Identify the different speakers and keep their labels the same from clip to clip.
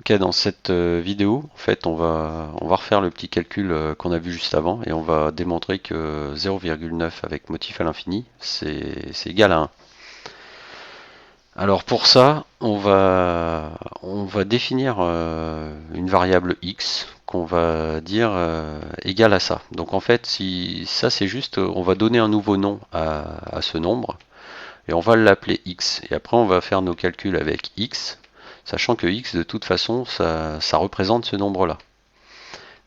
Speaker 1: Ok, dans cette vidéo, en fait, on va refaire le petit calcul qu'on a vu juste avant et on va démontrer que 0,9 avec motif à l'infini, c'est égal à 1. Alors pour ça, on va définir une variable x qu'on va dire égale à ça. Donc en fait, si ça c'est juste, on va donner un nouveau nom à ce nombre et on va l'appeler x. Et après, on va faire nos calculs avec x, sachant que x, de toute façon, ça représente ce nombre-là.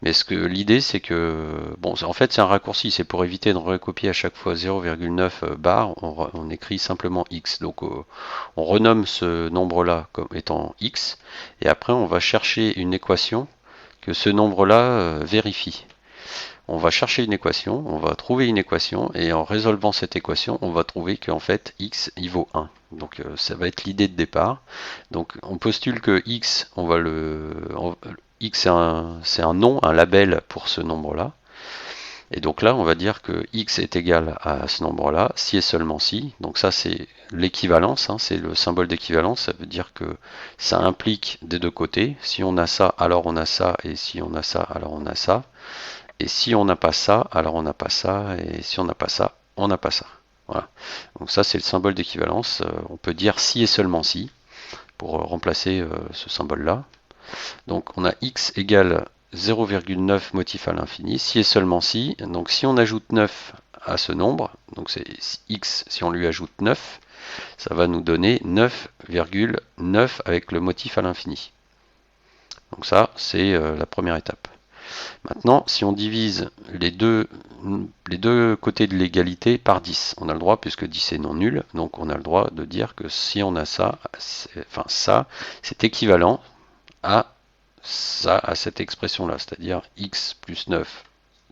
Speaker 1: Mais l'idée, c'est que, bon, en fait, c'est un raccourci, c'est pour éviter de recopier à chaque fois 0,9 bar, on écrit simplement x. Donc, on renomme ce nombre-là comme étant x, et après, on va chercher une équation que ce nombre-là vérifie. On va chercher une équation, on va trouver une équation, et en résolvant cette équation, on va trouver qu'en fait, x il vaut 1. Donc ça va être l'idée de départ. Donc on postule que x, x c'est un nom, un label pour ce nombre-là. Et donc là, on va dire que x est égal à ce nombre-là, si et seulement si. Donc ça, c'est l'équivalence, hein, c'est le symbole d'équivalence. Ça veut dire que ça implique des deux côtés. Si on a ça, alors on a ça, et si on a ça, alors on a ça. Et si on n'a pas ça, alors on n'a pas ça, et si on n'a pas ça, on n'a pas ça. Voilà. Donc ça, c'est le symbole d'équivalence. On peut dire si et seulement si pour remplacer ce symbole-là. Donc on a x égale 0,9 motif à l'infini, si et seulement si. Donc si on ajoute 9 à ce nombre, donc c'est x, si on lui ajoute 9, ça va nous donner 9,9 avec le motif à l'infini. Donc ça, c'est la première étape. Maintenant, si on divise les deux côtés de l'égalité par 10, on a le droit, puisque 10 est non nul, donc on a le droit de dire que si on a ça, enfin ça, c'est équivalent à ça, à cette expression-là, c'est-à-dire x plus 9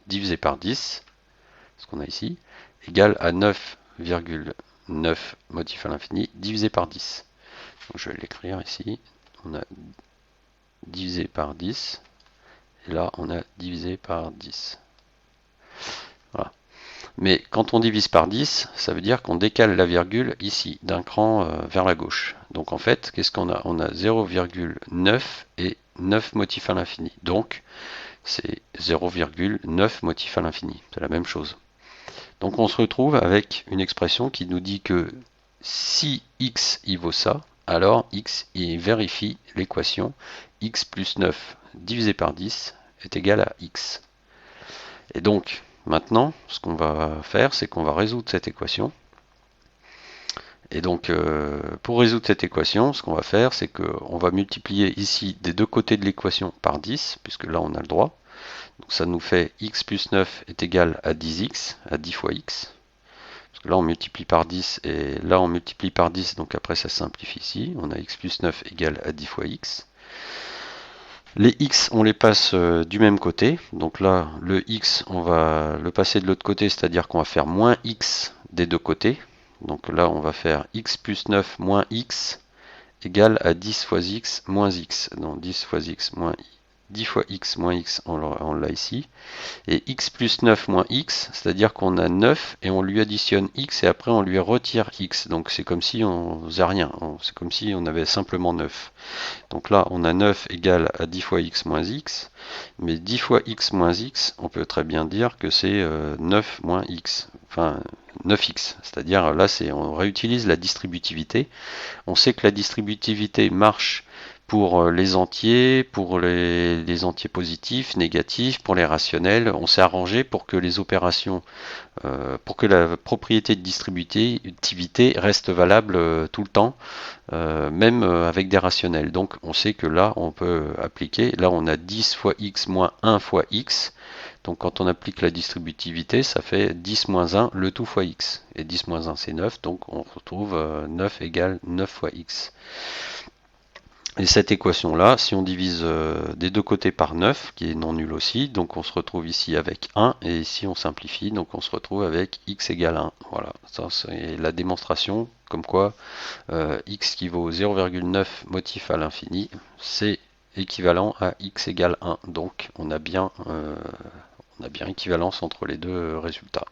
Speaker 1: divisé par 10, ce qu'on a ici, égale à 9,9 motif à l'infini divisé par 10. Donc je vais l'écrire ici. On a divisé par 10. Et là, on a divisé par 10. Voilà. Mais quand on divise par 10, ça veut dire qu'on décale la virgule ici, d'un cran vers la gauche. Donc en fait, qu'est-ce qu'on a? On a 0,9 et 9 motifs à l'infini. Donc c'est 0,9 motifs à l'infini. C'est la même chose. Donc on se retrouve avec une expression qui nous dit que si x y vaut ça, alors x y vérifie l'équation x plus 9 divisé par 10 est égal à x. Et donc maintenant, ce qu'on va faire, c'est qu'on va résoudre cette équation. Et donc pour résoudre cette équation, ce qu'on va faire, c'est qu'on va multiplier ici des deux côtés de l'équation par 10, puisque là on a le droit. Donc ça nous fait x plus 9 est égal à 10x, à 10 fois x. Parce que là on multiplie par 10 et là on multiplie par 10, donc après ça simplifie ici. On a x plus 9 égale à 10 fois x. Les x, on les passe du même côté. Donc là, le x, on va le passer de l'autre côté, c'est-à-dire qu'on va faire moins x des deux côtés. Donc là, on va faire x plus 9 moins x égale à 10 fois x moins x. Donc 10 fois x moins 10 fois x moins x, on l'a ici. Et x plus 9 moins x, c'est-à-dire qu'on a 9 et on lui additionne x et après on lui retire x. Donc c'est comme si on faisait rien, c'est comme si on avait simplement 9. Donc là on a 9 égale à 10 fois x moins x, mais 10 fois x moins x, on peut très bien dire que c'est 9 moins x, enfin 9x, c'est-à-dire là on réutilise la distributivité. On sait que la distributivité marche pour les entiers, pour les entiers positifs, négatifs, pour les rationnels. On s'est arrangé pour que les opérations, pour que la propriété de distributivité reste valable tout le temps, même avec des rationnels. Donc on sait que là on peut appliquer, là on a 10 fois x moins 1 fois x. Donc quand on applique la distributivité, ça fait 10 moins 1, le tout fois x. Et 10 moins 1 c'est 9, donc on retrouve 9 égale 9 fois x. Et cette équation-là, si on divise des deux côtés par 9, qui est non nul aussi, donc on se retrouve ici avec 1, et ici on simplifie, donc on se retrouve avec x égale 1. Voilà, ça c'est la démonstration, comme quoi x qui vaut 0,9 motif à l'infini, c'est équivalent à x égale 1. Donc on a bien équivalence entre les deux résultats.